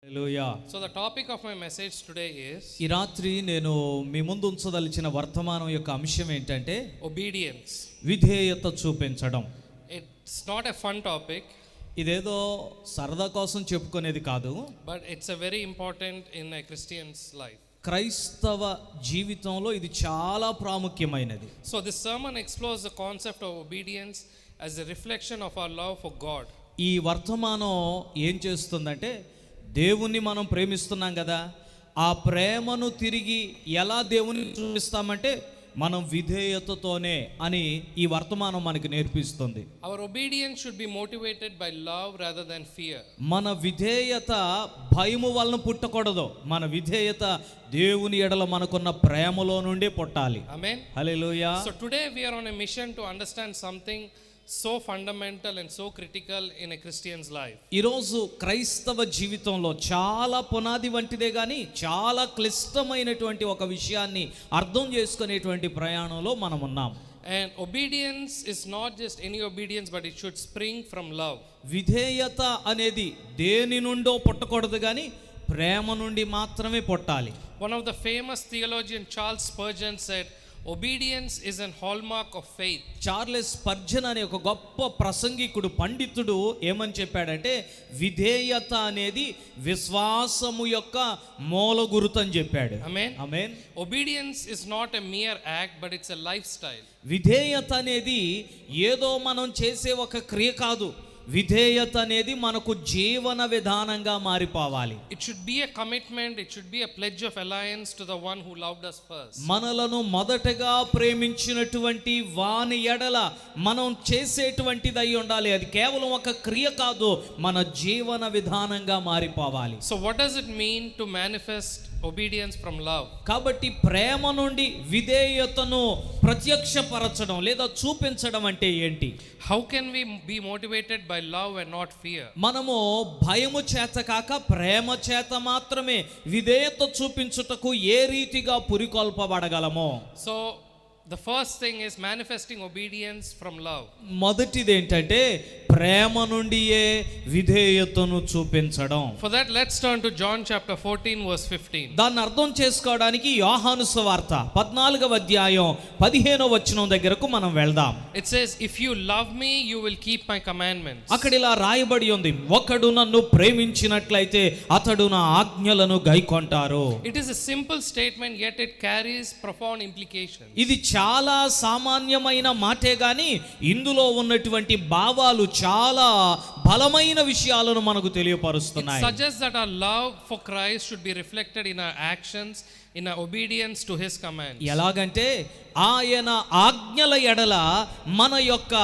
Hallelujah. So the topic of my message today is ఈ రాత్రి నేను మీ ముందు ఉంచదలిచిన వర్తమానం యొక్క అంశం ఏంటంటే obedience. విధేయత చూపించడం. It's not a fun topic, ఇదేదో సరదా కోసం చెప్పుకునేది కాదు, but it's a very important in a Christian's life. క్రైస్తవ జీవితంలో ఇది చాలా ప్రాముఖ్యమైనది. So this sermon explores the concept of obedience as a reflection of our love for God. ఈ వర్తమానం ఏం చేస్తుందంటే, దేవుణ్ణి మనం ప్రేమిస్తున్నాం కదా, ఆ ప్రేమను తిరిగి ఎలా దేవుని చూపిస్తామంటే మనం విధేయతతోనే అని ఈ వర్తమానం మనకి నేర్పిస్తుంది. Our obedience should be motivated by love rather than fear. మన విధేయత భయము వలన పుట్టకూడదు, మన విధేయత దేవుని ఎడల మనకున్న ప్రేమలో నుండి పుట్టాలి. Amen. Hallelujah. So today we are on a mission to understand something so fundamental and so critical in a Christian's life. ఈరోజు క్రైస్తవ జీవితంలో చాలా పునాది వంటిదే కానీ చాలా క్లిష్టమైనటువంటి ఒక విషయాన్ని అర్థం చేసుకునేటువంటి ప్రయాణంలో మనం ఉన్నాం. And obedience is not just any obedience, but it should spring from love. విధేయత అనేది దేని నుండో పుట్టకూడదు కానీ ప్రేమ నుండి మాత్రమే పుట్టాలి. One of the famous theologian Charles Spurgeon said, obedience is an hallmark of faith. Charles Spurgeon అనే ఒక గొప్ప ప్రసంగికుడు, పండితుడు ఏమని చెప్పాడంటే, విధేయత అనేది విశ్వాసము యొక్క మూల గుర్తు అని చెప్పాడు. Amen. Amen. Obedience is not a mere act, but it's a lifestyle. విధేయత అనేది ఏదో మనం చేసే ఒక క్రియ కాదు, విధేయత అనేది మనకు జీవన విధానంగా మారిపోవాలి. It should be a commitment, it should be a pledge of alliance to the one who loved us first. మనలను మొదటగా ప్రేమించినటువంటి వాని ఎడల మనం చేసేటువంటిది అయి ఉండాలి. అది కేవలం ఒక క్రియ కాదు, మన జీవన విధానంగా మారిపోవాలి. So what does it mean to manifest obedience from love? కాబట్టి ప్రేమ నుండి విధేయతను ప్రత్యక్షపరచడం లేదా చూపించడం అంటే ఏంటి? How can we be motivated by love and not fear? మనము భయము చేత కాక ప్రేమ చేత మాత్రమే విధేయత చూపించుటకు ఏ రీతిగా పురికొల్పబడగలమో. So the first thing is manifesting obedience from love. మొదటిది ఏంటంటే ప్రేమ నుండియే విధేయతను చూపించడం. For that, let's turn to John chapter 14 verse 15. దాన్ని అర్థం చేసుకోవడానికి యోహాను సువార్త 14వ అధ్యాయం 15వ వచనం దగ్గరకు మనం వెళ్దాం. It says, if you love me, you will keep my commandments. అక్కడ ఇలా రాయబడి ఉంది, ఒకడు నన్ను ప్రేమించినట్లయితే అతడు నా ఆజ్ఞలను గైకొంటారు. It is a simple statement, yet it carries profound implications. ఇది చాలా సామాన్యమైన మాటే గాని ఇందులో ఉన్నటువంటి భావాలు చాలా బలమైన విషయాలను మనకు It తెలియపరుస్తున్నాయి. suggests that our love for Christ should be reflected in our actions, in our obedience to his commands. ఎలాగంటే ఆయన ఆజ్ఞల ఎడల మన యొక్క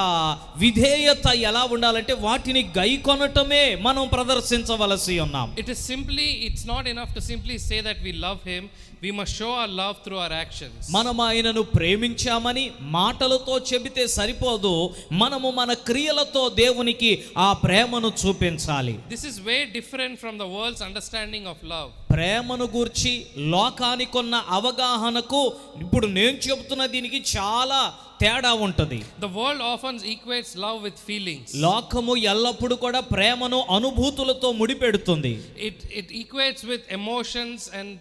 విధేయత ఎలా ఉండాలంటే వాటిని గైకొనటమే మనం ప్రదర్శించవలసి ఉన్నాం. It's not enough to simply say that we love him. We must show our love through our actions. మనం ఆయనను ప్రేమించామని మాటలతో చెబితే సరిపోదు, మనము మన క్రియలతో దేవునికి ఆ ప్రేమను చూపించాలి. This is way different from the world's understanding of love. ప్రేమను గూర్చి లోకానికున్న అవగాహనకు ఇప్పుడు నేను చెబుతున్న దీనికి చాలా తేడా ఉంటుంది. The world often equates love with feelings. లోకము ఎల్లప్పుడూ కూడా ప్రేమను అనుభూతులతో ముడిపెడుతుంది. It equates with emotions and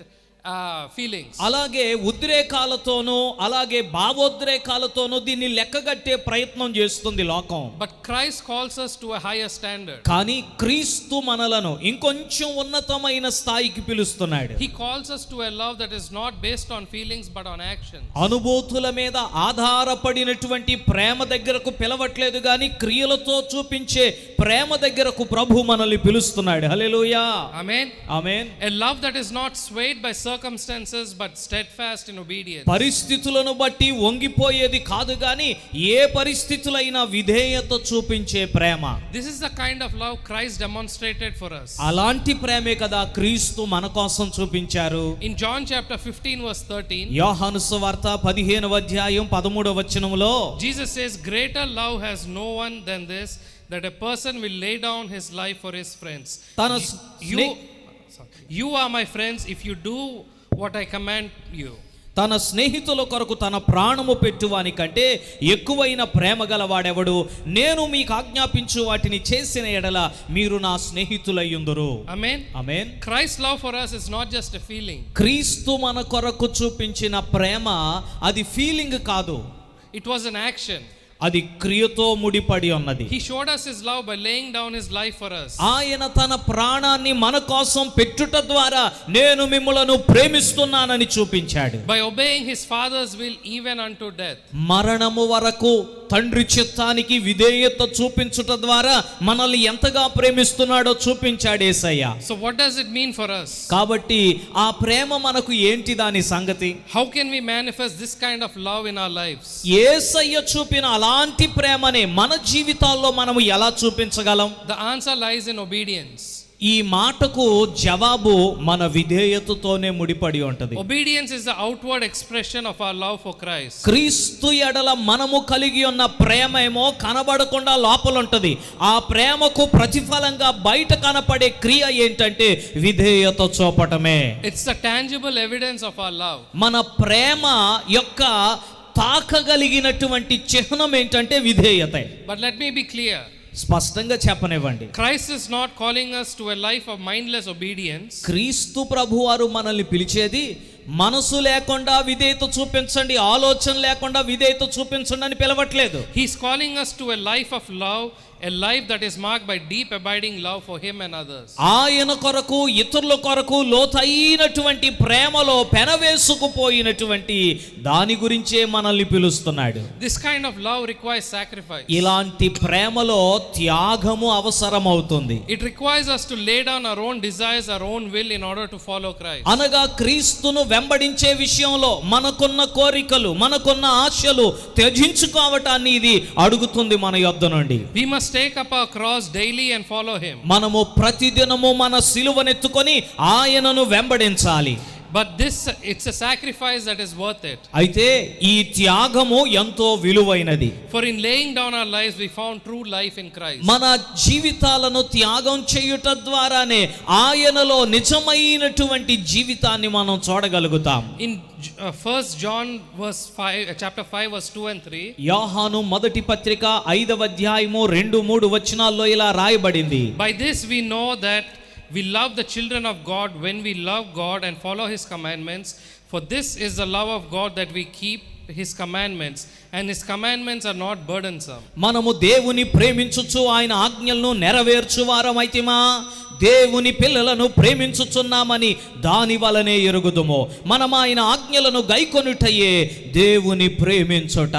feelings. అలాగే ఉద్రేకాలతోనూ అలాగే భావోద్రేకాలతోనూ దీన్ని లెక్కగట్టే ప్రయత్నం చేస్తుంది లోకం. But Christ calls us to a higher standard. కానీ క్రీస్తు మనలను ఇంకొంచెం ఉన్నతమైన స్థాయికి పిలుస్తున్నాడు. He calls us to a love that is not based on feelings but on actions. అనుభూతుల మీద ఆధారపడినటువంటి ప్రేమ దగ్గరకు పిలవట్లేదు కానీ క్రియలతో చూపించే ప్రేమ దగ్గరకు ప్రభు మనల్ని పిలుస్తున్నాడు. హల్లెలూయా. Amen. Amen. A love that is not swayed by circumstances but steadfast in obedience. పరిస్థితులను బట్టి వంగిపోయేది కాదు కానీ ఏ పరిస్థితులైనా విధేయత చూపించే ప్రేమ. This is the kind of love Christ demonstrated for us. అలాంటి ప్రేమే కదా క్రీస్తు మన కోసం చూపించారు. In John chapter 15 verse 13, యోహాను సువార్త 15వ అధ్యాయం 13వ వచనములో Jesus says, greater love has no one than this, that a person will lay down his life for his friends. You are my friends if you do what I command you. తన స్నేహితుల కొరకు తన ప్రాణము పెట్టువాని కంటే ఎక్కువైన ప్రేమ గలవాడెవడు? నేను మీకు ఆజ్ఞాపించు వాటిని చేసిన ఎడల మీరు నా స్నేహితులయ్యుందురు. Amen. Amen. Christ's love for us is not just a feeling. క్రీస్తు మన కొరకు చూపించిన ప్రేమ అది ఫీలింగ్ కాదు, It was an action. అది క్రియతో ముడిపడి ఉన్నది. He showed us his love by laying down his life for us. ఆయన తన ప్రాణాన్ని మన కోసం పెట్టుట ద్వారా నేను మిమ్ములను ప్రేమిస్తున్నానని చూపించాడు. By obeying his father's will even unto death. మరణము వరకు తండ్రి చిత్తానికి విధేయత చూపించుట ద్వారా మనల్ని ఎంతగా ప్రేమిస్తున్నాడో చూపించాడు యేసయ్య. So what does it mean for us? కాబట్టి ఆ ప్రేమ మనకు ఏంటి దాని సంగతి? How can we manifest this kind of love in our lives? యేసయ్య చూపిన అలాంటి ప్రేమని మన జీవితాల్లో మనము ఎలా చూపించగలం? The answer lies in obedience. ఈ మాటకు జవాబు మన విధేయతతోనే ముడిపడి ఉంటది. Obedience is the outward expression of our love for Christ. క్రీస్తు ఎడల మనము కలిగి ఉన్న ప్రేమ ఏమో కనబడకుండా లోపల ఉంటది. ఆ ప్రేమకు ప్రతిఫలంగా బయట కనపడే క్రియ ఏంటంటే విధేయత చూపటమే. It's the tangible evidence of our love. మన ప్రేమ యొక్క తాకగలిగినటువంటి చిహ్నం ఏంటంటే విధేయతే. But let me be clear. స్పష్టంగా చెప్పనివ్వండి. Christ is not calling us to a life of mindless obedience. క్రీస్తు ప్రభువారు మనల్ని పిలిచేది మనసు లేకుండా విధేయత చూపించండి, ఆలోచన లేకుండా విధేయత చూపించండి అని పిలవట్లేదు. He's calling us to a life of love, a life that is marked by deep abiding love for him and others. ఆయన కొరకు ఇతరుల కొరకు లోతైనటువంటి ప్రేమలో పెనవేసుకుపోయినటువంటి దాని గురించే మనల్ని పిలుస్తున్నాడు. This kind of love requires sacrifice. ఇలాంటి ప్రేమలో త్యాగము అవసరమవుతుంది. It requires us to lay down our own desires, our own will in order to follow Christ. అనగా క్రీస్తును వెంబడించే విషయంలో మనకున్న కోరికలు, మనకున్న ఆశలు త్యజించుకోవటాన్ని ఇది అడుగుతుంది మన యొద్ద నుండి. We must take up our cross daily and follow him. మనము ప్రతిదినము మన సిలువనెత్తుకొని ఆయనను వెంబడించాలి. But it's a sacrifice that is worth it. అయితే ఈ త్యాగము ఎంతో విలువైనది. For in laying down our lives we found true life in Christ. మన జీవితాలను త్యాగం చేయుట ద్వారానే ఆయనలో నిజమైనటువంటి జీవితాన్ని మనం చూడగలుగుతాం. In 1 John chapter 5 verse 2 and 3. యోహాను మొదటి పత్రిక 5వ అధ్యాయము 2-3 వచనాల్లో ఇలా రాయబడింది. By this we know that we love the children of God when we love God and follow his commandments. For this is the love of God, that we keep his commandments, and his commandments are not burdensome. మనము దేవుని ప్రేమించుచు ఆయన ఆజ్ఞలను నెరవేర్చు వారమైతిమా, దేవుని పిల్లలను ప్రేమించుచున్నామని దాని వలనే ఎరుగుదుము. మనం ఆయన ఆజ్ఞలను గైకొనుటయే దేవుని ప్రేమించుట.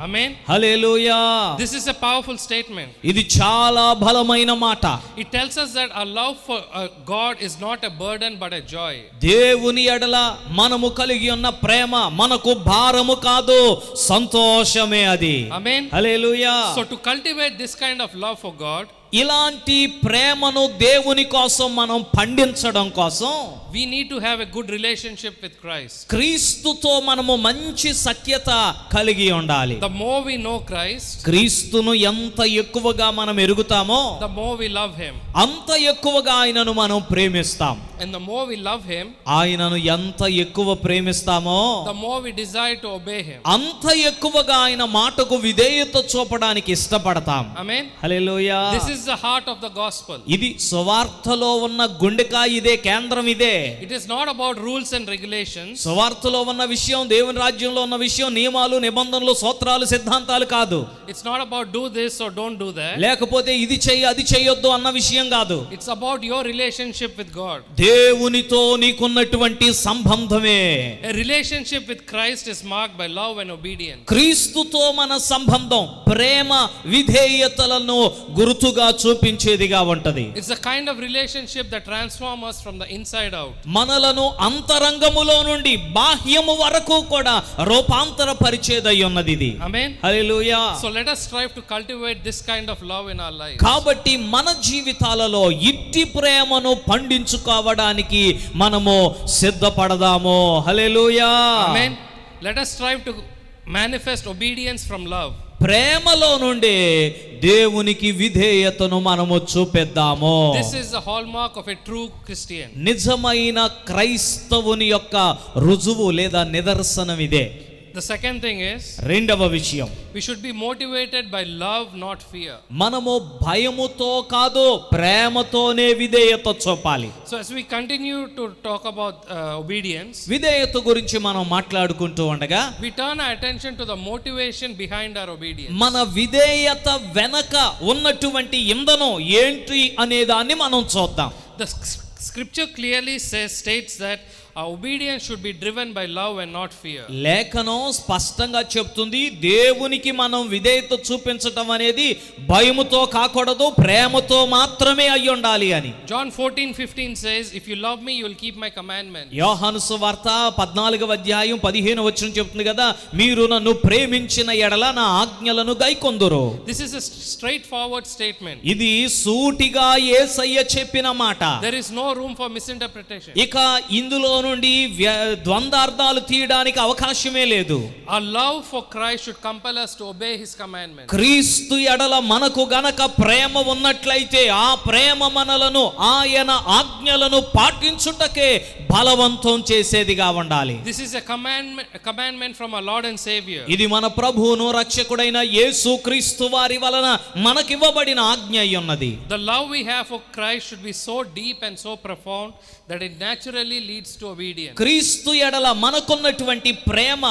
Amen. Hallelujah. This is a powerful statement. ఇది చాలా బలమైన మాట. It tells us that our love for God is not a burden but a joy. దేవుని ఎడల మనము కలిగి ఉన్న ప్రేమ మనకు భారము కాదు, సంతోషమే అది. Amen. Hallelujah. So to cultivate this kind of love for God, ఇలాంటి ప్రేమను దేవుని కోసం మనం పండించడం కోసం we need to have a good relationship with Christ. క్రీస్తుతో మనము మంచి సఖ్యత కలిగి ఉండాలి. The more we know Christ, క్రీస్తును ఎంత ఎక్కువగా మనం ఎరుగుతామో the more we love him. అంత ఎక్కువగా ఆయనను మనం ప్రేమిస్తాం. And the more we love him, ఆయనను ఎంత ఎక్కువ ప్రేమిస్తామో the more we desire to obey him. అంత ఎక్కువగా ఆయన మాటకు విధేయత చూపడానికి ఇష్టపడతాం. Amen. Hallelujah. This is the heart of the gospel. ఇది సువార్తలో ఉన్న గుండెకాయ ఇదే, కేంద్రం ఇదే. It is not about rules and regulations. సువార్తలో ఉన్న విషయం, దేవుని రాజ్యంలో ఉన్న విషయం నియమాలు, నిబంధనలు, సూత్రాలు, సిద్ధాంతాలు కాదు. It's not about do this or don't do that. లేకపోతే ఇది చెయ్యి అది చెయ్యొద్దు అన్న విషయం కాదు. It's about your relationship with God. దేవునితో నీకున్నటువంటి సంబంధమే. A relationship with Christ is marked by love and obedience. క్రీస్తుతో మన సంబంధం ప్రేమ విధేయతలను గుర్తుగా చూపించేదిగా ఉంటది. It's the kind of relationship that transforms us from the inside out. మనలను అంతరంగములో నుండి బాహ్యము వరకు కూడా రూపాంతర పరిచేదై ఉన్నది ఇది. Amen. Hallelujah. So let us strive to cultivate this kind of love in our lives. కాబట్టి మన జీవితాలలో ఇట్టి ప్రేమను పండించుకోవడానికి మనము సిద్ధపడదాము. హల్లెలూయా. Amen. Let us strive to manifest obedience from love. ప్రేమలో నుండి దేవునికి విధేయతను మనము చూపెద్దాము. This is the hallmark of a true Christian. నిజమైన క్రైస్తవుని యొక్క రుజువు లేదా నిదర్శనం ఇదే. The second thing is, రెండవ విషయం, we should be motivated by love, not fear. మనము భయముతో కాదు ప్రేమతోనే విధేయత చూపాలి. So as we continue to talk about obedience, విధేయత గురించి మనం మాట్లాడుకుంటూ ఉండగా we turn our attention to the motivation behind our obedience. మన విధేయత వెనక ఉన్నటువంటి ఇంధనం ఏంటి అనే దాన్ని మనం చూద్దాం. The scripture clearly states that our obedience should be driven by love and not fear. లేఖనం స్పష్టంగా చెప్తుంది దేవునికి మనం విధేయత చూపించటం అనేది భయముతో కాకూడదు, ప్రేమతో మాత్రమే అయి ఉండాలి అని. John 14:15 says, if you love me, you will keep my commandments. యోహాను సువార్త 14:15 చెప్తుంది కదా, మీరు నన్ను ప్రేమించిన ఎడల నా ఆజ్ఞలను గైకొందురు. This is a straightforward statement. ఇది సూటిగా యేసయ్య చెప్పిన మాట. There is no room for misinterpretation. ఇక ఇందులో నుండి ద్వందార్థాలు తీయడానికి అవకాశమే లేదు. Our love for Christ should compel us to obey his commandments. క్రీస్తు ఎడల మనకు గనక ప్రేమ ఉన్నట్లయితే ఆ ప్రేమ మనలను ఆయన ఆజ్ఞలను పాటించుటకే బలవంతం చేసేదిగా ఉండాలి. This is a commandment from our Lord and Savior. ఇది మన ప్రభువును రక్షకుడైన యేసు క్రీస్తు వారి వలన మనకివ్వబడిన ఆజ్ఞ అయ్యున్నది. The love we have for Christ should be so deep and so profound that it naturally leads to obedience. క్రీస్తు ఎడల మనకున్నటువంటి ప్రేమ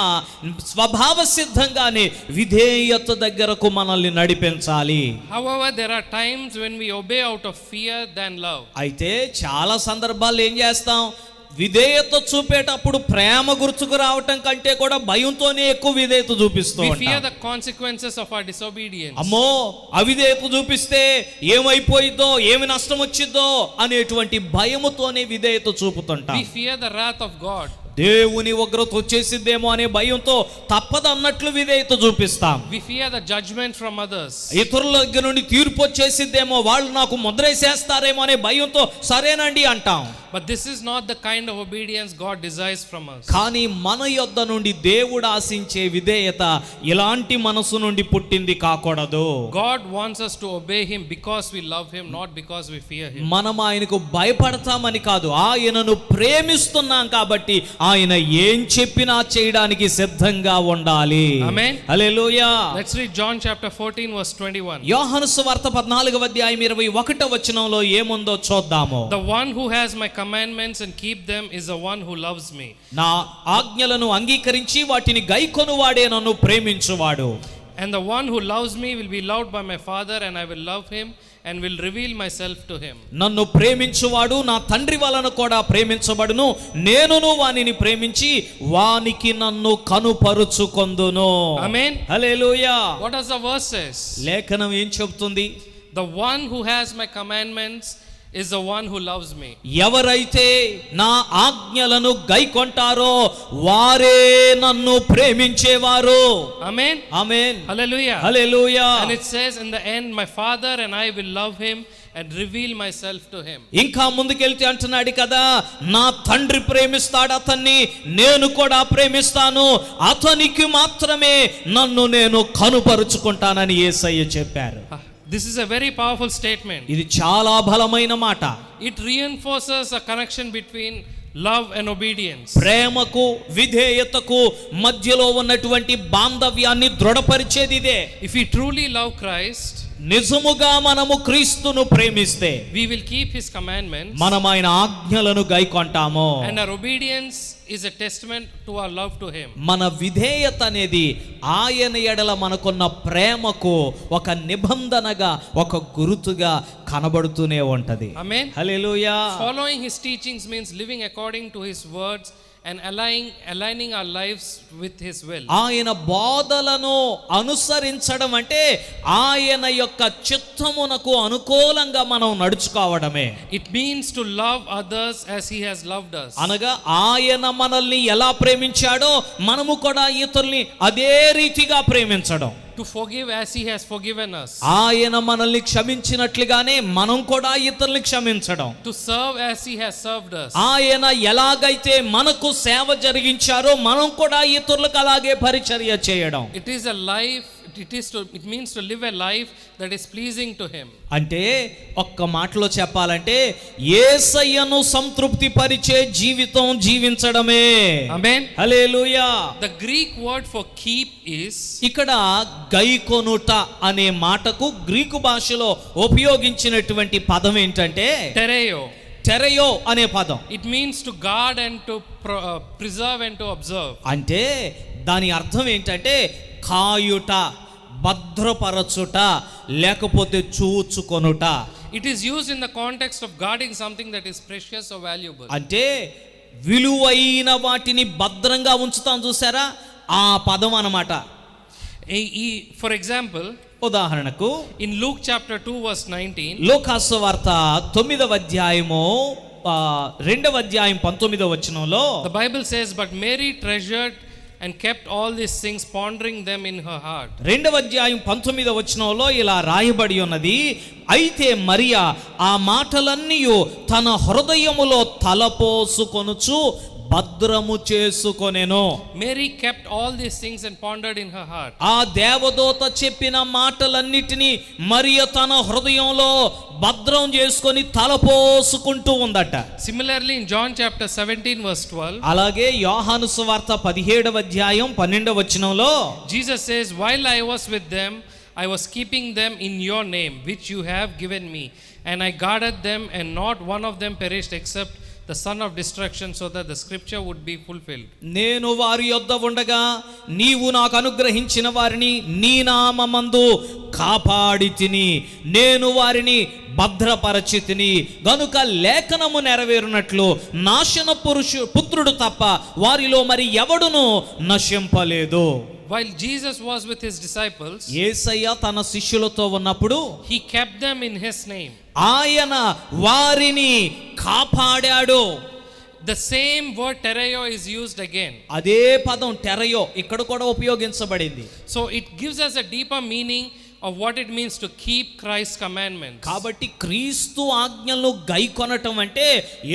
స్వభావ సిద్ధంగానే విధేయత దగ్గరకు మనల్ని నడిపించాలి. However, there are times when we obey out of fear than love. అయితే చాలా సందర్భాల్లో ఏం చేస్తాం, విధేయత చూపేటప్పుడు ప్రేమ గుర్తుకు రావటం కంటే కూడా భయంతోనే ఎక్కువ విధేయత చూపిస్తూ We fear ఉంటాం. the consequences of our disobedience. అమ్మో అవిధేయత చూపిస్తే ఏమైపోయిద్దో, ఏమి నష్టం వచ్చిద్దో అనేటువంటి భయముతోనే విధేయత చూపుతుంటాం. We fear the wrath of God. దేవుని ఉగ్రత వచ్చేసిద్దేమో అనే భయంతో తప్పదన్నట్లు విధేయత చూపిస్తాం. We fear the judgment from others. ఇతరుల దగ్గర నుండి తీర్పు వచ్చేసిద్దేమో, వాళ్ళు నాకు ముద్రేసేస్తారేమో అనే భయంతో సరేనండి అంటాం. But this is not the kind of obedience God desires from us. కానీ మన యొద్ద నుండి దేవుడు ఆశించే విధేయత ఇలాంటి మనసు నుండి పుట్టింది కాకూడదు. God wants us to obey him because we love him, not because we fear him. మనం ఆయనకు భయపడతామని కాదు, ఆయనను ప్రేమిస్తున్నాం కాబట్టి ఆయన ఏం చెప్పినా చేయడానికి సిద్ధంగా ఉండాలి. Amen. Hallelujah. Let's read John chapter 14 verse 21. యోహాను సువార్త 14:21 ఏముందో చూద్దాము. The one who has my commandments and keep them is the one who loves me. నా ఆజ్ఞలను అంగీకరించి వాటిని గైకొనువాడే నన్ను ప్రేమించువాడు. And the one who loves me will be loved by my Father, and I will love him and will reveal myself to him. నన్ను ప్రేమించువాడు నా తండ్రి వలన కూడా ప్రేమించబడును, నేనును వానిని ప్రేమించి వానికి నన్ను కనుపరుచుకొందును. Amen. Hallelujah. What does the verse says? లేఖనం ఏం చెప్తుంది? The one who has my commandments is the one who loves me. ఎవరైతే నా ఆజ్ఞలను గైకొంటారో వారే నన్ను ప్రేమించేవారు. Amen. Amen. Hallelujah. Hallelujah. And it says in the end, my Father and I will love him and reveal myself to him. ఇంకా ముందుకెళ్తే అంటున్నాడు కదా, నా తండ్రి ప్రేమిస్తాడు అతన్ని, నేను కూడా ప్రేమిస్తాను, అతనికి మాత్రమే నన్ను నేను కనుపరుచుకుంటానని యేసయ్య చెప్పారు. This is a very powerful statement. ఇది చాలా బలమైన మాట. It reinforces a connection between love and obedience. ప్రేమకు విధేయతకు మధ్యలో ఉన్నటువంటి బాంధవ్యాన్ని దృఢపరిచేది ఇదే. If we truly love Christ, నిజముగా మనము క్రీస్తును ప్రేమిస్తే we will keep his commandments, మనం ఆయన ఆజ్ఞలను గైకొంటాము. and our obedience is a testament to our love to him. మన విధేయత అనేది ఆయన ఎడల మనకున్న ప్రేమకు ఒక నిబంధనగా, ఒక గుర్తుగా కనబడుతూనే ఉంటది. Amen. Hallelujah. Following his teachings means living according to his words and aligning our lives with his will. ఆయన బోధలను అనుసరించడం అంటే ఆయన యొక్క చిత్తమునకు అనుకూలంగా మనం నడుచుకోవడమే. It means to love others as he has loved us. అనగా ఆయన మనల్ని ఎలా ప్రేమించాడో మనము కూడా ఇతరుల్ని అదే రీతిగా ప్రేమించడం. To forgive as he has forgiven us. ఆయన మనల్ని క్షమించినట్లుగానే మనం కూడా ఇతరుల్ని క్షమించడం. To serve as he has served us. ఆయన ఎలాగైతే మనకు సేవ జరిగించారో మనం కూడా ఇతరులకు అలాగే పరిచర్య చేయడం. It is a life it means to live a life that is pleasing to him. అంటే ఒక్క మాటలో చెప్పాలంటే యేసయ్యను సంతృప్తి పరిచే జీవితం జీవించడమే. Amen. Hallelujah. The Greek word for keep is ఇక్కడ గైకొనుట అనే మాటకు గ్రీకు భాషలో ఉపయోగించినటువంటి పదం ఏంటంటే tereo. టెరయో అనే పదం. It means to guard and to preserve and to observe. అంటే దాని అర్థం ఏంటంటే కాయుట, భద్రపరచుట, లేకపోతే చూచుకొనుట. It is used in the context of guarding something that is precious or valuable. అంటే విలువైన వాటిని భద్రంగా ఉంచుతాం చూసారా, ఆ పదం అన్నమాట. For example, ఉదాహరణకు in Luke chapter 2 verse 19, లూకాసు వార్త 9వ అధ్యాయము 2వ అధ్యాయం 19వ వచనంలో the Bible says, but Mary treasured and kept all these things, pondering them in her heart. 2వ అధ్యాయం 19వ వచనంలో ఇలా రాయబడి ఉన్నది, అయితే మరియా ఆ మాటలన్నీ తన హృదయములో తలపోసుకొనుచు భద్రము చేసుకొనెను. Mary kept all these things and pondered in her heart. ఆ దేవదూత చెప్పిన మాటలన్నిటినీ మరియ తన హృదయంలో భద్రం చేసుకొని తలపోసుకుంటూ ఉందట. Similarly, in John chapter 17 verse 12, అలాగే యోహాను సువార్త 17వ అధ్యాయం 12వ వచనంలో Jesus says, while I was with them, I was keeping them in your name, which you have given me, and I guarded them, and not one of them perished except the son of destruction, so that the scripture would be fulfilled. నేను వారి యొద్ద ఉండగా నీవు నాకు అనుగ్రహించిన వారిని నీ నామమందు కాపాడితిని, నేను వారిని భద్రపరచితిని, గనుక లేఖనము నెరవేరునట్లు నాశన పుత్రుడు తప్ప వారిలో మరి ఎవడును నశింపలేదు. While Jesus was with his disciples, యేసయ్య తన శిష్యులతో ఉన్నప్పుడు he kept them in his name. ఆయన వారిని కాపాడాడు. The same word tereo is used again. అదే పదం టెరయో ఇక్కడ కూడా ఉపయోగించబడింది. So it gives us a deeper meaning of what it means to keep Christ's commandments. కాబట్టి క్రీస్తు ఆజ్ఞలను గైకొనటం అంటే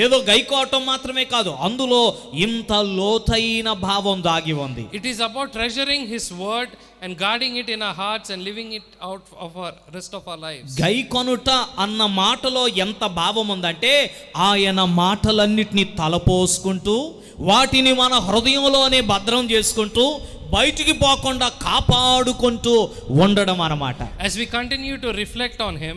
ఏదో గైకోవటం మాత్రమే కాదు, అందులో ఇంత లోతైన భావం దాగి ఉంది. It is about treasuring his word and guarding it in our hearts and living it out of our rest of our lives. గైకొనుట అన్న మాటలో ఎంత భావం ఉందంటే ఆయన మాటలన్నిటినీ తలపోసుకుంటూ వాటిని మన హృదయంలోనే భద్రం చేసుకుంటూ బయటికి పోకుండా కాపాడుకుంటూ ఉండడం అన్నమాట. As we continue to reflect on him,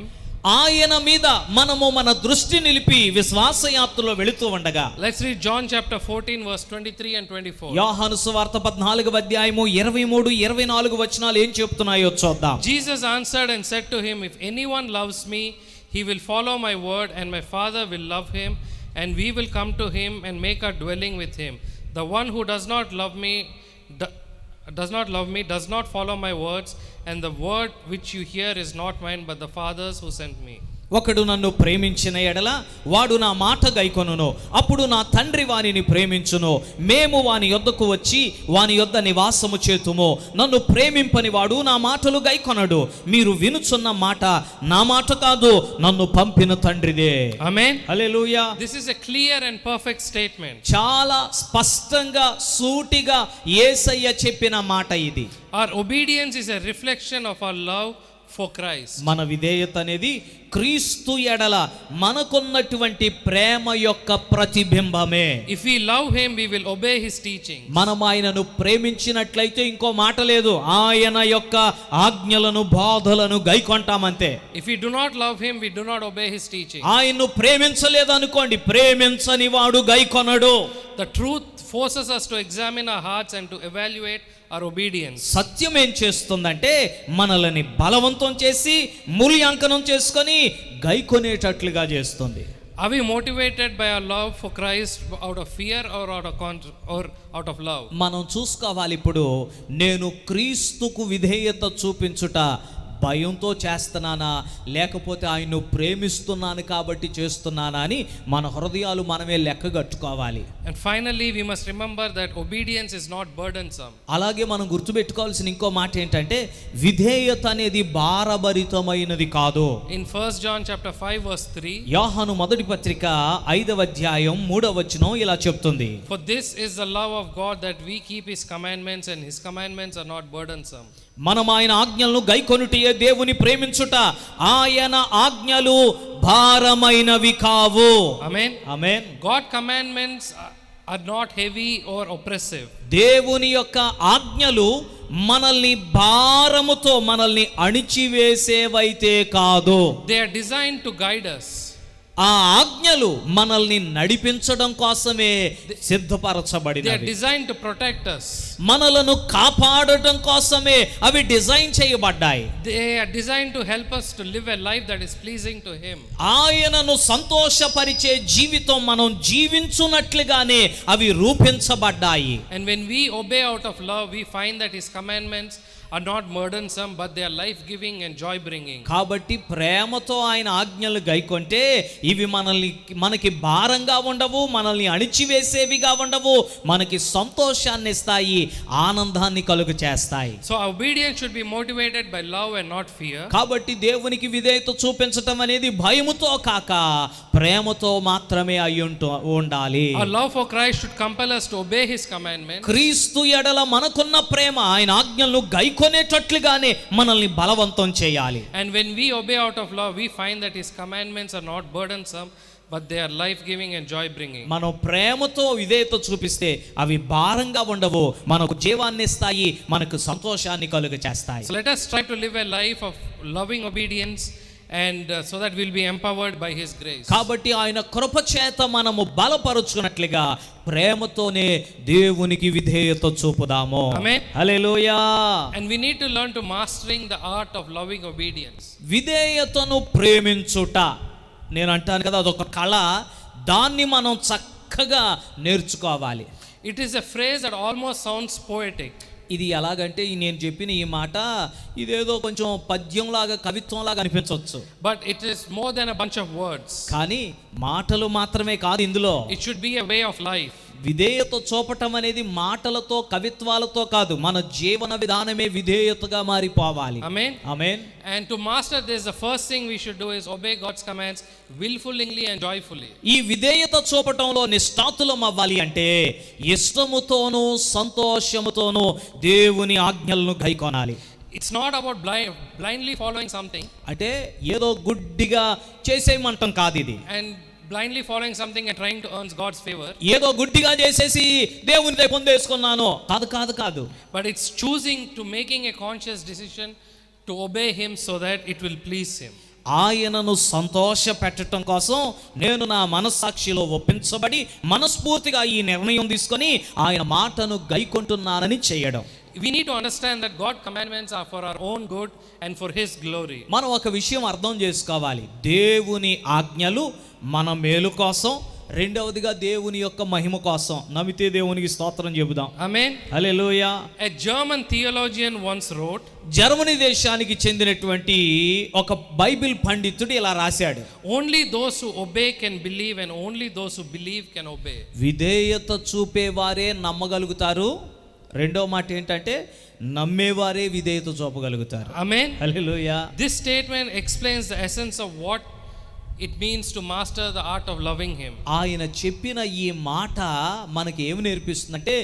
ఆయన మీద మనము మన దృష్టి నిలిపి విశ్వాసయాత్రలో వెళుతూ ఉండగా, let's read John chapter 14 verse 23 and 24. యోహాను సువార్త 14వ అధ్యాయము 23, 24 వచనాలు ఏం చెప్తున్నాయో చూద్దాం. Jesus answered and said to him, if anyone loves me, he will follow my word, and my Father will love him, and we will come to him and make our dwelling with him. The one who does not love me does not follow my words, and the word which you hear is not mine but the Father's who sent me. ఒకడు నన్ను ప్రేమించిన ఎడల వాడు నా మాట గైకొనును, అప్పుడు నా తండ్రి వానిని ప్రేమించును, మేము వాని యొద్దకు వచ్చి వాని యొద్ద నివాసము చేతుము. నన్ను ప్రేమింపని వాడు నా మాటలు గైకొనడు. మీరు వినుచున్న మాట నా మాట కాదు, నన్ను పంపిన తండ్రిదే. Amen. Hallelujah. This is a clear and perfect statement. చాలా స్పష్టంగా సూటిగా యేసయ్య చెప్పిన మాట ఇది. Our obedience is a reflection of our love for Christ. మన విధేయత అనేది క్రీస్తు ఎడల మనకున్నటువంటి ప్రేమ యొక్క ప్రతిబింబమే. If we love him, we will obey his teaching. మనం ఆయనను ప్రేమించినట్లయితే ఇంకో మాట లేదు, ఆయన యొక్క ఆజ్ఞలను బోధలను గైకొంటామంతే. If we do not love him, we do not obey his teaching. ఆయన్ను ప్రేమించలేదు అనుకోండి, ప్రేమించని వాడు గైకొనడు. The truth forces us to examine our hearts and to evaluate our obedience. సత్యం ఏం చేస్తుందంటే మనల్ని బలవంతం చేసి మూల్యాంకనం చేసుకొని గైకొనేటట్లుగా చేస్తుంది. Are we motivated by our love for Christ out of fear or out of love? మనం చూసుకోవాలి ఇప్పుడు, నేను క్రీస్తుకు విధేయత చూపించుట భయంతో చేస్తున్నానా లేకపోతే ఆయన్ను ప్రేమిస్తున్నాను కాబట్టి చేస్తున్నానా అని మన హృదయాలు మనమే లెక్కగట్టుకోవాలి. And finally, we must remember that obedience is not burdensome. అలాగే మనం గుర్తుపెట్టుకోవాల్సిన ఇంకో మాట ఏంటంటే విధేయత అనేది భారభరితమైనది కాదు. In 1 John chapter 5 verse 3, యోహాను మొదటి పత్రిక 5వ అధ్యాయం 3వ వచనం ఇలా చెప్తుంది, for this is the love of God, that we keep his commandments, and his commandments are not burdensome. మనం ఆయన ఆజ్ఞలను గైకొనుటయే దేవుని ప్రేమించుట. ఆయన ఆజ్ఞలు భారమైనవి కావు. Amen. Amen. God commandments are not heavy or oppressive. దేవుని యొక్క ఆజ్ఞలు మనల్ని భారముతో మనల్ని అణిచివేసేవైతే కాదు. They are designed to guide us. ఆ ఆజ్ఞలు మనల్ని నడిపించడం కోసమే They are సిద్ధపరచబడినవి. designed to protect us. మనలను కాపాడటం కోసమే అవి డిజైన్ చేయబడ్డాయి. They are designed to help us to live a life that is pleasing to Him. ఆయనను సంతోషపరిచే జీవితం మనం జీవించున్నట్లుగానే అవి రూపించబడ్డాయి. And when we obey out of love, we find that His commandments are not burdensome, but they are life-giving and joy-bringing. కాబట్టి ప్రేమతో ఆయన ఆజ్ఞలు గైకొంటే ఇవి మనకి భారంగా ఉండవు, మనల్ని అణిచివేసేవిగా ఉండవు, మనకి సంతోషాన్ని ఇస్తాయి, ఆనందాన్ని కలుగు చేస్తాయి. So our obedience should be motivated by love and not fear. కాబట్టి దేవునికి విధేయత చూపించటం అనేది భయముతో కాక ప్రేమతో మాత్రమే అయి ఉండాలి. Our love for Christ should compel us to obey His commandments. క్రీస్తు ఎడల మనకున్న ప్రేమ ఆయన ఆజ్ఞలను గైకొనేటట్లుగానే మనల్ని బలవంతం చేయాలి. And when we obey out of love, we find that His commandments are not burdensome, but they are life-giving and joy-bringing. మనం ప్రేమతో విధేయత చూపిస్తే అవి భారంగా ఉండవు, మనకు జీవాన్ని ఇస్తాయి, మనకు సంతోషాన్ని కలుగ చేస్తాయి. So let us try to live a life of loving obedience, and so that we'll be empowered by His grace. కాబట్టి ఆయన కృప చేత మనము బలపరుచుకున్నట్లుగా ప్రేమతోనే దేవునికి విధేయత చూపుదాము. Amen. Hallelujah. And we need to learn to mastering the art of loving obedience. విధేయతను ప్రేమించుట, నేను అంటాను కదా, అదొక కళ, దాన్ని మనం చక్కగా నేర్చుకోవాలి. It is a phrase that almost sounds poetic. ఇది ఎలాగంటే నేను చెప్పిన ఈ మాట ఇదేదో కొంచెం పద్యంలాగా కవిత్వంలాగా అనిపించవచ్చు. But it is more than a bunch of words. కానీ మాటలు మాత్రమే కాదు ఇందులో. It should be a way of life. విధేయత చూపటం అనేది మాటలతో కవిత్వాలతో కాదు, మన జీవన విధానమే విధేయతగా మారిపోవాలి. Amen. Amen. And to master this, the first thing we should do is obey God's commands willfully and joyfully. ఈ విధేయత చూపటంలో నిష్ఠాతులం అవ్వాలి అంటే ఇష్టముతోనూ సంతోషముతోనూ దేవుని ఆజ్ఞలను గైకొనాలి. It's not about blindly following something అంటే ఏదో గుడ్డిగా చేసేయమంటం కాదు ఇది. and blindly following something and trying to earn God's favor. ఏదో గుడ్డిగా చేసేసి దేవుని పొందేసుకున్నాను కాదు కాదు కాదు. But it's choosing to making a conscious decision to obey Him so that it will please Him. ఆయనను సంతోష పెట్టడం కోసం నేను నా మనస్సాక్షిలో ఒప్పించబడి మనస్ఫూర్తిగా ఈ నిర్ణయం తీసుకొని ఆయన మాటను గైకొంటున్నానని చేయడం. We need to understand that God's commandments are for our own good and for His glory. మనం ఒక విషయం అర్థం చేసుకోవాలి, దేవుని ఆజ్ఞలు మన మేలు కోసం, రెండవదిగా దేవుని యొక్క మహిమ కోసం. నమ్మితే దేవునికి స్తోత్రం చెబుదాం. Amen. Hallelujah. A German theologian once wrote, Germany దేశానికి చెందినటువంటి ఒక బైబిల్ పండితుడు ఇలా రాశాడు, only those who obey can believe and only those who believe can obey. విధేయత చూపేవారే నమ్మగలుగుతారు, రెండో మాట ఏంటంటే నమ్మేవారే విధేయత చూపగలుగుతారు. Amen. Hallelujah. This statement explains the essence of what it means to master the art of loving Him. ఆయన చెప్పిన ఈ మాట మనకి ఏమి నేర్పిస్తుందంటే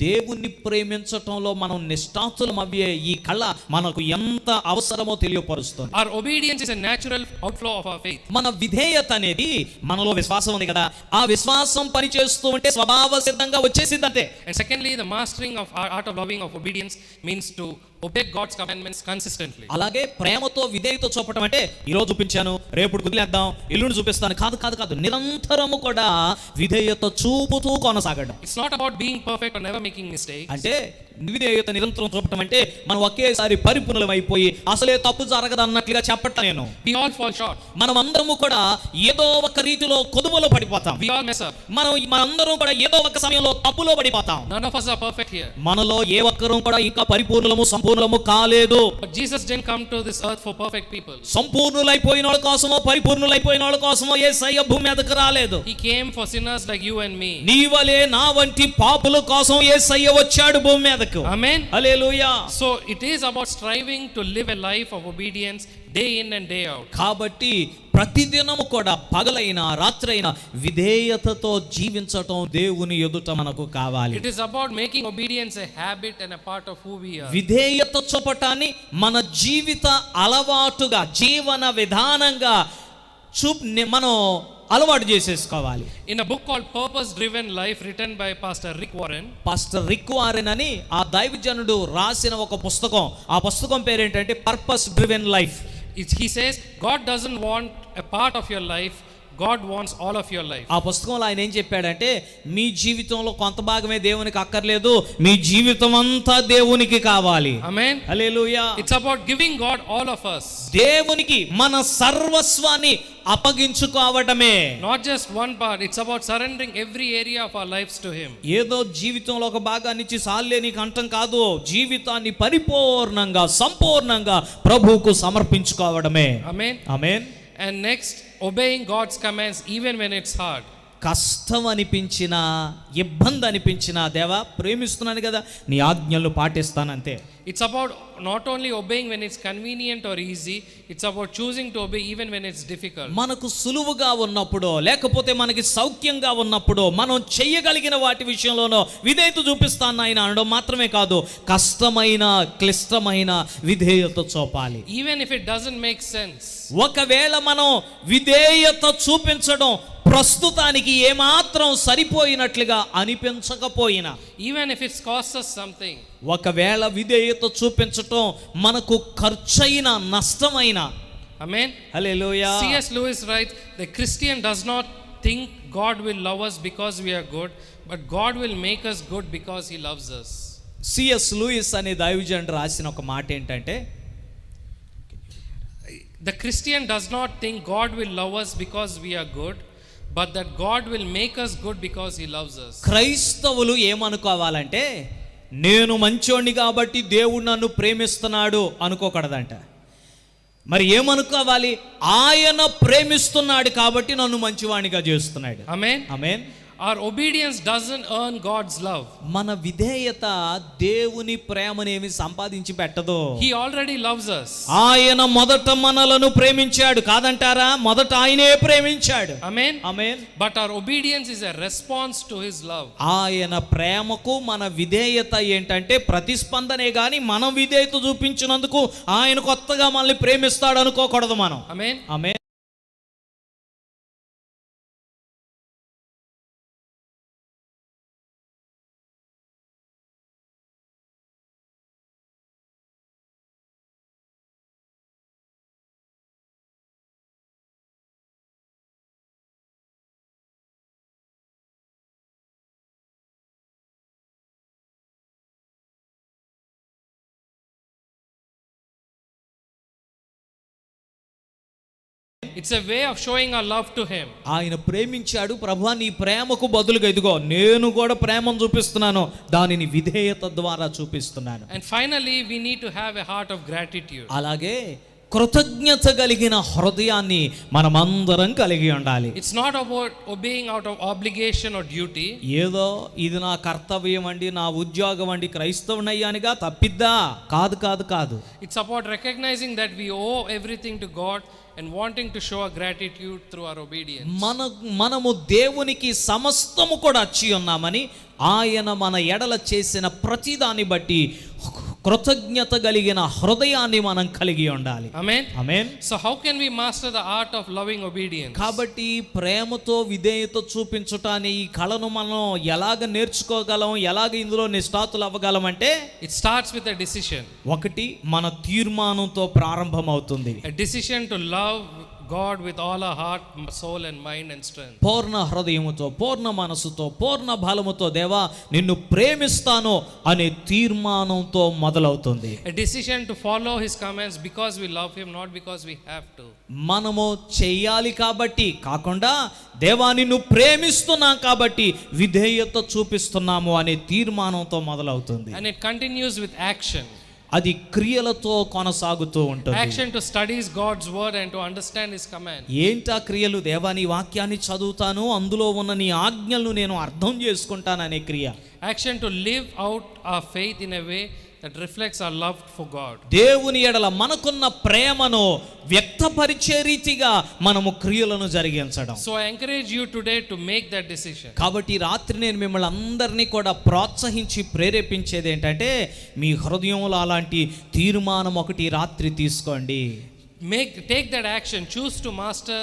దేవుణ్ణి ప్రేమించటంలో మనం నిష్ఠాతులం అవ్వే ఈ కళ మనకు ఎంత అవసరమో తెలియపరుస్తుంది. Our obedience is a natural outflow of our faith. మన విధేయత అనేది మనలో విశ్వాసం ఉంది కదా, ఆ విశ్వాసం పనిచేస్తూ ఉంటే స్వభావ సిద్ధంగా వచ్చేసింది అంతే. And secondly, the mastering of our art of loving of obedience means to obey God's commandments consistently. అలాగే ప్రేమతో విధేయత చూపటం అంటే ఈరోజు చూపించాను రేపు వదిలేద్దాం ఎల్లుండి చూపిస్తాను కాదు కాదు కాదు, నిరంతరము కూడా విధేయత చూపుతూ కొనసాగడం. It's not about being perfect or never making mistakes. అంటే విధేయత నిరంతరం చూపటం అంటే మనం ఒకేసారి పరిపూర్ణం అయిపోయి అసలే తప్పు జరగదు అన్నట్లుగా చెప్పట్లా నేను. We all fall short. మనం అందరము కూడా ఏదో ఒక రీతిలో కొదువులో పడిపోతాం. We all mess up. మనందరం కూడా ఏదో ఒక సమయంలో తప్పులో పడిపోతాం. None of us are perfect here. మనలో ఏ ఒక్కరూ కూడా ఇంకా పరిపూర్ణము సంపూర్ణము కాలేదు. But Jesus didn't come to this earth for perfect people. సంపూర్ణులైపోయిన వాళ్ళ కోసమో పరిపూర్ణులైపోయిన వాళ్ళ కోసమో యేసయ్య భూమి మీదకి రాలేదు. He came for sinners like you and me. నీ వలే నా వంటి పాపుల కోసం యేసయ్య వచ్చాడు భూమి మీదకి. మనకు. Amen. Hallelujah. So it is about striving to live a life of obedience day in and day out. కాబట్టి ప్రతిదినము కూడా పగలైనా రాత్రైనా విధేయతతో జీవించటం దేవుని ఎదుట మనకు కావాలి. It is about making obedience a habit and a part of who we are. విధేయత చూపటాన్ని మన జీవిత అలవాటుగా జీవన విధానంగా మనం అలవాటు చేసేసుకోవాలి. In a book called Purpose Driven Life written by Pastor Rick Warren, pastor Rick Warren అని ఆ దైవజనుడు రాసిన ఒక పుస్తకం, ఆ పుస్తకం పేరేంటంటే purpose driven life. he says God doesn't want a part of your life, God wants all of your life. ఆ పుస్తకంలో ఆయన ఏం చెప్పాడంటే మీ జీవితంలో కొంత భాగమే దేవునికి అక్కర్లేదు, మీ జీవితం అంతా దేవునికి కావాలి. Amen. Hallelujah. It's about giving God all of us. దేవునికి మన సర్వస్వాన్ని అప్పగించుకోవడమే. Not just one part, it's about surrendering every area of our lives to him. ఏదో జీవితంలో ఒక భాగాన్ని ఇచ్చి సాల్లే నీకు అంటం కాదు, జీవితాన్ని పరిపూర్ణంగా సంపూర్ణంగా ప్రభువుకు సమర్పించుకోవడమే. Amen. Amen. And next, obeying God's commands even when it's hard. కష్టం అనిపించినా ఇబ్బంది అనిపించినా దేవా ప్రేమిస్తున్నాను కదా నీ ఆజ్ఞలు పాటిస్తానంతే. It's about not only obeying when it's convenient or easy, it's about choosing to obey even when it's difficult. మనకు సులువుగా ఉన్నప్పుడు లేకపోతే మనకి సౌఖ్యంగా ఉన్నప్పుడు మనం చేయగలిగిన వాటి విషయంలోనో విధేయత చూపిస్తాను ఆయన అనడం మాత్రమే కాదు, కష్టమైన క్లిష్టమైన విధేయత చూపాలి. Even if it doesn't make sense. ఒకవేళ మనం విధేయత చూపించడం ప్రస్తుతానికి ఏమాత్రం సరిపోయినట్లుగా అనిపించకపోయినా, Even if it costs us something. ఒకవేళ విధేయత చూపించటం మనకు ఖర్చైన నష్టమైన. Amen. Hallelujah. C.S. Lewis writes, the Christian does not think God will love us because we are good, but God will make us good because he loves us. CS Lewis అనే దైవజనుడు రాసిన ఒక మాట ఏంటంటే, The Christian does not think God will love us because we are good, but that God will make us good because he loves us. క్రైస్తవులు ఏమనుకోవాలంటే నేను మంచోడిని కాబట్టి దేవుడు నన్ను ప్రేమిస్తున్నాడు అనుకోకూడదంట. మరి ఏమనుకోవాలి? ఆయన ప్రేమిస్తున్నాడు కాబట్టి నన్ను మంచివాడిగా చేస్తున్నాడు. Amen. Amen. Our obedience doesn't earn God's love. మన విధేయత దేవుని ప్రేమనేమి సంపాదించి పెట్టదు. He already loves us. ఆయన మొదట మనలను ప్రేమించాడు కాదంటారా? మొదట ఆయనే ప్రేమించాడు. Amen. Amen. But our obedience is a response to his love. ఆయన ప్రేమకు మన విధేయత ఏంటంటే ప్రతిస్పందనే గాని మనం విధేయత చూపించినందుకు ఆయన కొత్తగా మనల్ని ప్రేమిస్తాడు అనుకోకూడదు మనం. Amen. Amen. It's a way of showing our love to him. ఆయన ప్రేమించాడు. ప్రభువా నీ ప్రేమకు బదులుగా ఇదిగో నేను కూడా ప్రేమను చూపిస్తున్నాను, దానిని విధేయత ద్వారా చూపిస్తున్నాను. And finally, we need to have a heart of gratitude. అలాగే కృతజ్ఞత కలిగిన హృదయాన్ని మనమందరం కలిగి ఉండాలి. It's not about obeying out of obligation or duty. ఏదో ఇది నా కర్తవ్యం అండి, నా ఉద్యోగం అండి, క్రైస్తవునయ్యానిగా తప్పిద్దా? కాదు కాదు కాదు. It's about recognizing that we owe everything to God and wanting to show our gratitude through our obedience. మనము దేవునికి సమస్తము కూడా అచ్చి ఉన్నామని ఆయన మన ఎడల చేసిన ప్రతిదాన్ని బట్టి కృతజ్ఞత కలిగిన హృదయాన్ని మనం కలిగి ఉండాలి. Amen. Amen. So how can we master the art of loving obedience? కాబట్టి ప్రేమతో విధేయత చూపించుటాన్ని ఈ కళను మనం ఎలాగ నేర్చుకోగలం, ఎలాగ ఇందులో నిష్ఠాతులు అవ్వగలం అంటే It starts with a decision. ఒకటి మన తీర్మానంతో ప్రారంభమవుతుంది. A decision to love God with all our heart, soul and mind and strength. పూర్ణ హృదయముతో, పూర్ణ మనసుతో, పూర్ణ బలముతో దేవా నిన్ను ప్రేమిస్తాను అనే తీర్మానంతో మొదలవుతుంది. A decision to follow his commands because we love him, not because we have to. మనము చెయ్యాలి కాబట్టి కాకుండా దేవా నిన్ను ప్రేమిస్తున్నాం కాబట్టి విధేయత చూపిస్తున్నాము అనే తీర్మానంతో మొదలవుతుంది. And it continues with action. అది క్రియలతో కొనసాగుతూ ఉంటుంది. Action to study God's word and to understand his command. ఏంటా క్రియలు? దేవా నీ వాక్యాన్ని చదువుతాను, అందులో ఉన్న నీ ఆజ్ఞలను నేను అర్థం చేసుకుంటాననే క్రియ. Action to live out our faith in a way that reflects our love for God. దేవుని ఎడల మనకున్న ప్రేమను వ్యక్తపరిచే రీతిగా మనము క్రియలను జరిగించడం. So I encourage you today to make that decision. కాబట్టి ఈ రాత్రి నేను మిమ్మల్ని అందరినీ కూడా ప్రోత్సహించి ప్రేరేపించేది ఏంటంటే, మీ హృదయంలో అలాంటి తీర్మానం ఒకటి రాత్రి తీసుకోండి. Take that action. Choose to master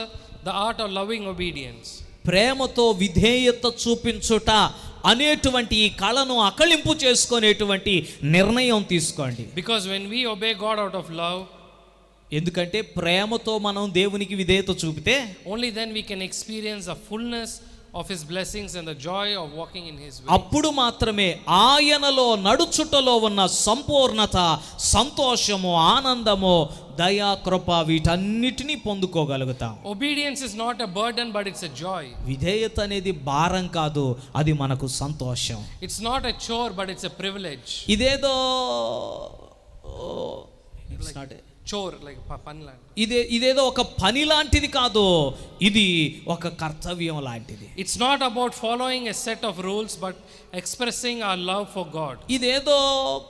the art of loving obedience. ప్రేమతో విధేయత చూపించుట అనేటువంటి ఈ కళను అకళింపు చేసుకునేటువంటి నిర్ణయం తీసుకోండి. Because when we obey God out of love, ఎందుకంటే ప్రేమతో మనం దేవునికి విధేయత చూపితే only then we can experience the fullness of his blessings and the joy of walking in his way. అప్పుడు మాత్రమే ఆయనలో నడుచుటలో ఉన్న సంపూర్ణత, సంతోషము, ఆనందము, దయా, కృప వీటన్నిటినీ పొందుకోగలుగుతాం. Obedience is not a burden, but it's a joy. విధేయత అనేది భారం కాదు, అది మనకు సంతోషం. It's not a chore, but it's a privilege. ఇదేదో Chore, like panlan. ఇదేదో ఒక పని లాంటిది కాదు, ఇది ఒక కర్తవ్యం లాంటిది. It's not about following a set of rules, but expressing our love for God. ఇదేదో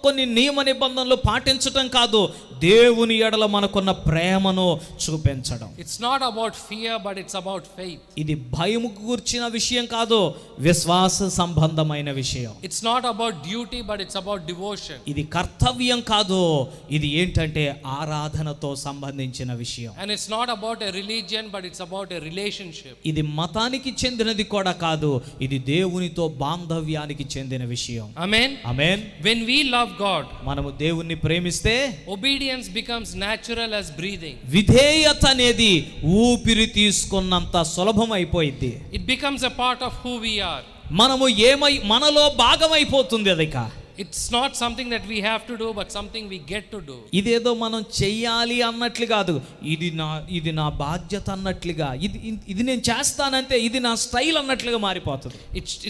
కొన్ని నియమ నిబంధనలు పాటించటం కాదు, దేవుని ఎడల మనకున్న ప్రేమను చూపించడం. It's not about fear, but it's about faith. ఇది భయము కూర్చిన విషయం కాదు, విశ్వాస సంబంధమైన విషయం. It's not about duty, but it's about devotion. ఇది కర్తవ్యం కాదు, ఇది ఏంటంటే ఆరాధనతో సంబంధించిన విషయం. And it's not about a religion, but it's about a relationship. ఇది మతానికి చెందినది కూడా కాదు, ఇది దేవునితో బాంధవ్యానికి చెందిన విషయం. Amen. Amen. When we love God, మనము దేవుణ్ణి ప్రేమిస్తే obedience becomes natural as breathing. విధేయత అనేది ఊపిరి తీసుకున్నంత సులభం అయిపోయింది. It becomes a part of who we are. మనము మనలో భాగమైపోతుంది. అదిక It's not something that we have to do, but something we get to do. ఇదేదో మనం చెయ్యాలి అన్నట్లు కాదు, ఇది నా బాధ్యత అన్నట్లుగా, ఇది నేను చేస్తానంటే ఇది నా స్టైల్ అన్నట్లుగా మారిపోతుంది.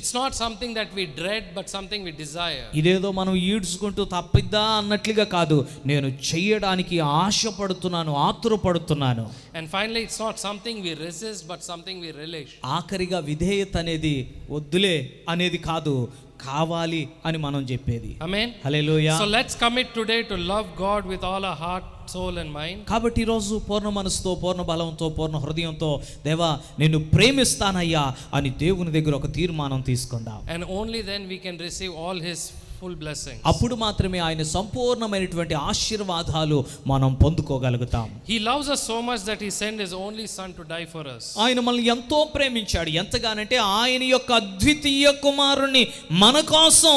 It's not something that we dread, but something we desire. ఇదేదో మనం ఈడ్చుకుంటూ తప్పిద్దా అన్నట్లుగా కాదు, నేను చెయ్యడానికి ఆశపడుతున్నాను, ఆతురపడుతున్నాను. And finally, it's not something we resist, but something we relish. ఆఖరిగా విధేయత అనేది వద్దులే అనేది కాదు, కావాలి అని మనం చెప్పేది. Amen. Hallelujah. So let's commit today to love God with all our heart, soul and mind. కాబట్టి ఈరోజు పూర్ణ మనసుతో, పూర్ణ బలంతో, పూర్ణ హృదయంతో, దేవా నేను ప్రేమిస్తానయ్యా అని దేవుని దగ్గర ఒక తీర్మానం తీసుకుందాం. And only then we can receive all his full blessings. అప్పుడు మాత్రమే ఆయన సంపూర్ణమైనటువంటి ఆశీర్వాదాలు మనం పొందుకోగలుగుతాం. He loves us so much that he sent his only son to die for us. ఆయన మనల్ని ఎంతో ప్రేమించాడు. ఎంతగానంటే ఆయన యొక్క అద్వితీయ కుమారుణ్ణి మన కోసం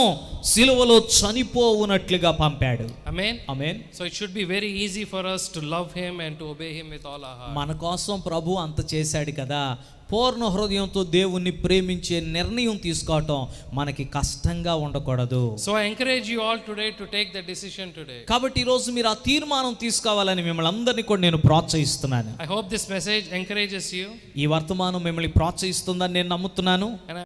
సిలువలో చనిపోవునట్లుగా పంపాడు. Amen. Amen. So it should be very easy for us to love him and to obey him with all our heart. మన కోసం ప్రభు అంత చేశాడు కదా, పూర్ణ హృదయంతో దేవుణ్ణి ప్రేమించే నిర్ణయం తీసుకోవటం మనకి కష్టంగా ఉండకూడదు. So I encourage you all today to take the decision today. కాబట్టి ఈరోజు మీరు ఆ తీర్మానం తీసుకోవాలని మిమ్మల్ని అందరినీ కూడా నేను ప్రోత్సహిస్తున్నాను. I hope this message encourages you. ఈ వర్తమానం మిమ్మల్ని ప్రోత్సహిస్తుందని నేను నమ్ముతున్నాను. And